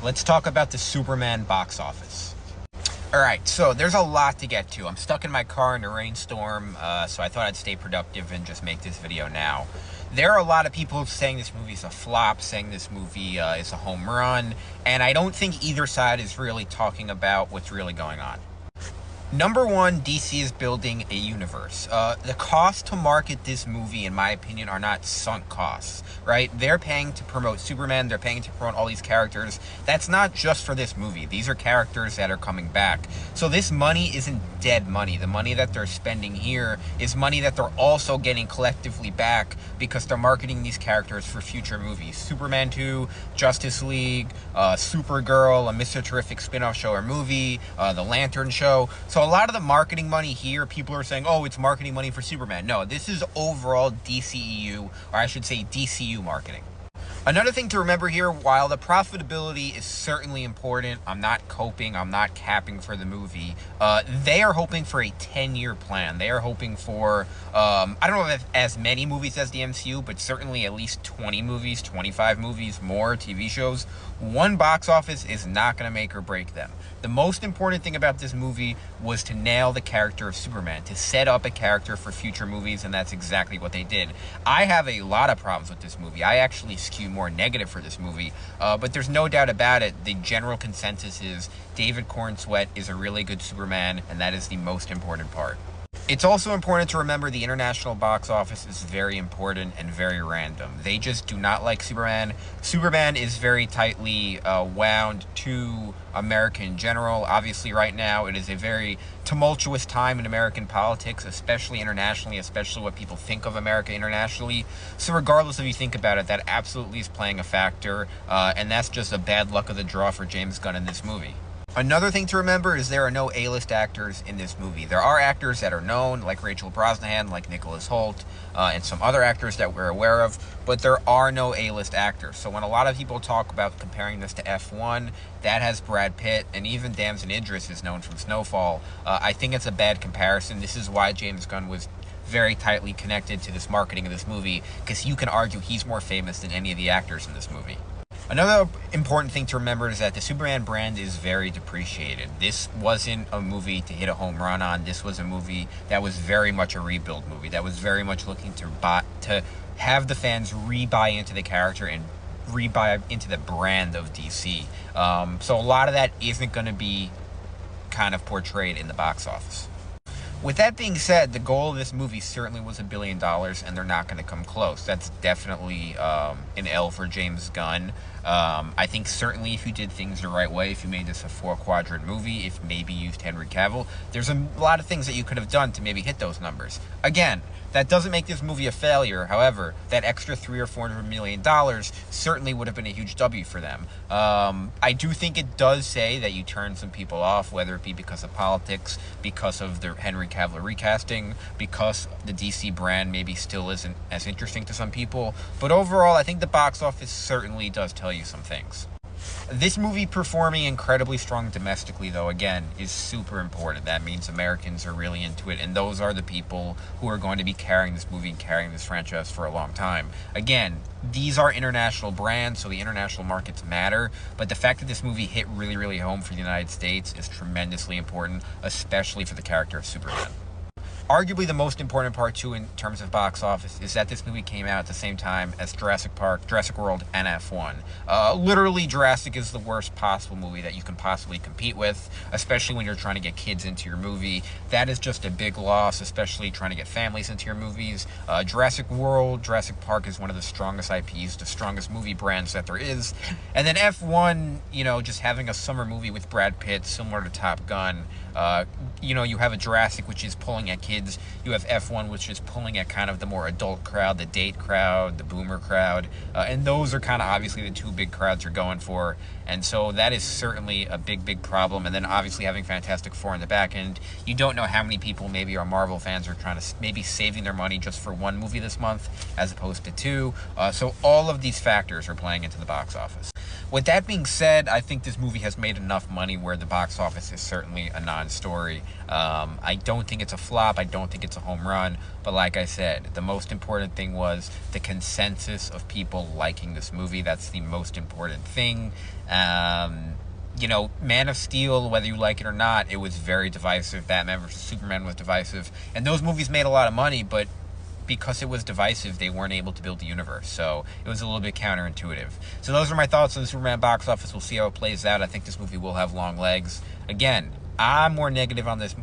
Let's talk about the Superman box office. Alright, so there's a lot to get to. I'm stuck in my car in a rainstorm, so I thought I'd stay productive and just make this video now. There are a lot of people saying this movie is a flop, saying this movie is a home run, and I don't think either side is really talking about what's really going on. Number one, DC is building a universe. The cost to market this movie, in my opinion, are not sunk costs, right? They're paying to promote Superman, they're paying to promote all these characters. That's not just for this movie. These are characters that are coming back. So this money isn't dead money. The money that they're spending here is money that they're also getting collectively back because they're marketing these characters for future movies. Superman 2, Justice League, Supergirl, a Mr. Terrific spin-off show or movie, the Lantern show. So a lot of the marketing money here, people are saying, oh, it's marketing money for Superman. No, this is overall DCEU, or I should say DCU marketing. Another thing to remember here, while the profitability is certainly important, I'm not capping for the movie, they are hoping for a 10-year plan. They are hoping for, I don't know if as many movies as the MCU, but certainly at least 20 movies, 25 movies, more TV shows. One box office is not going to make or break them. The most important thing about this movie was to nail the character of Superman, to set up a character for future movies, and that's exactly what they did. I have a lot of problems with this movie. I actually skew more negative for this movie, but there's no doubt about it. The general consensus is David Corenswet is a really good Superman, and that is the most important part. It's also important to remember the international box office is very important and very random. They just do not like Superman. Superman is very tightly wound to America in general. Obviously, right now, it is a very tumultuous time in American politics, especially internationally, especially what people think of America internationally. So regardless of you think about it, that absolutely is playing a factor, and that's just a bad luck of the draw for James Gunn in this movie. Another thing to remember is there are no A-list actors in this movie. There are actors that are known, like Rachel Brosnahan, like Nicholas Hoult, and some other actors that we're aware of, but there are no A-list actors. So when a lot of people talk about comparing this to F1, that has Brad Pitt, and even Damson Idris is known from Snowfall. I think it's a bad comparison. This is why James Gunn was very tightly connected to this marketing of this movie, because you can argue he's more famous than any of the actors in this movie. Another important thing to remember is that the Superman brand is very depreciated. This wasn't a movie to hit a home run on. This was a movie that was very much a rebuild movie, that was very much looking to have the fans re-buy into the character and re-buy into the brand of DC. So a lot of that isn't going to be kind of portrayed in the box office. With that being said, the goal of this movie certainly was $1 billion, and they're not going to come close. That's definitely an L for James Gunn. I think certainly if you did things the right way, if you made this a 4-quadrant movie, if maybe used Henry Cavill, there's a lot of things that you could have done to maybe hit those numbers. Again, that doesn't make this movie a failure. However, that extra $300 or $400 million certainly would have been a huge W for them. I do think it does say that you turn some people off, whether it be because of politics, because of the Henry Cavill recasting, because the DC brand maybe still isn't as interesting to some people. But overall, I think the box office certainly does tell you some things. This movie performing incredibly strong domestically, though, again, is super important. That means Americans are really into it, and those are the people who are going to be carrying this movie and carrying this franchise for a long time. Again, these are international brands, so the international markets matter, but the fact that this movie hit really, really home for the United States is tremendously important, especially for the character of Superman. Arguably the most important part, too, in terms of box office, is that this movie came out at the same time as Jurassic Park, Jurassic World, and F1. Literally, Jurassic is the worst possible movie that you can possibly compete with, especially when you're trying to get kids into your movie. That is just a big loss, especially trying to get families into your movies. Jurassic World, Jurassic Park is one of the strongest IPs, the strongest movie brands that there is. And then F1, you know, just having a summer movie with Brad Pitt, similar to Top Gun. You know, you have a Jurassic, which is pulling at kids. You have F1, which is pulling at kind of the more adult crowd, the date crowd, the boomer crowd. And those are kind of obviously the two big crowds you're going for. And so that is certainly a big, big problem. And then obviously having Fantastic Four in the back end, you don't know how many people maybe are Marvel fans are trying to maybe saving their money just for one movie this month as opposed to two. So all of these factors are playing into the box office. With that being said, I think this movie has made enough money where the box office is certainly a non Superman story. I don't think it's a flop. I don't think it's a home run. But like I said, the most important thing was the consensus of people liking this movie. That's the most important thing. You know, Man of Steel, whether you like it or not, it was very divisive. Batman vs. Superman was divisive. And those movies made a lot of money, but because it was divisive, they weren't able to build the universe. So it was a little bit counterintuitive. So those are my thoughts on the Superman box office. We'll see how it plays out. I think this movie will have long legs. Again, I'm more negative on this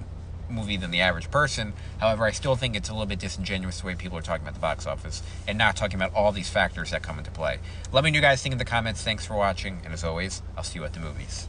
movie than the average person. However, I still think it's a little bit disingenuous the way people are talking about the box office and not talking about all these factors that come into play. Let me know what you guys think in the comments. Thanks for watching, and as always, I'll see you at the movies.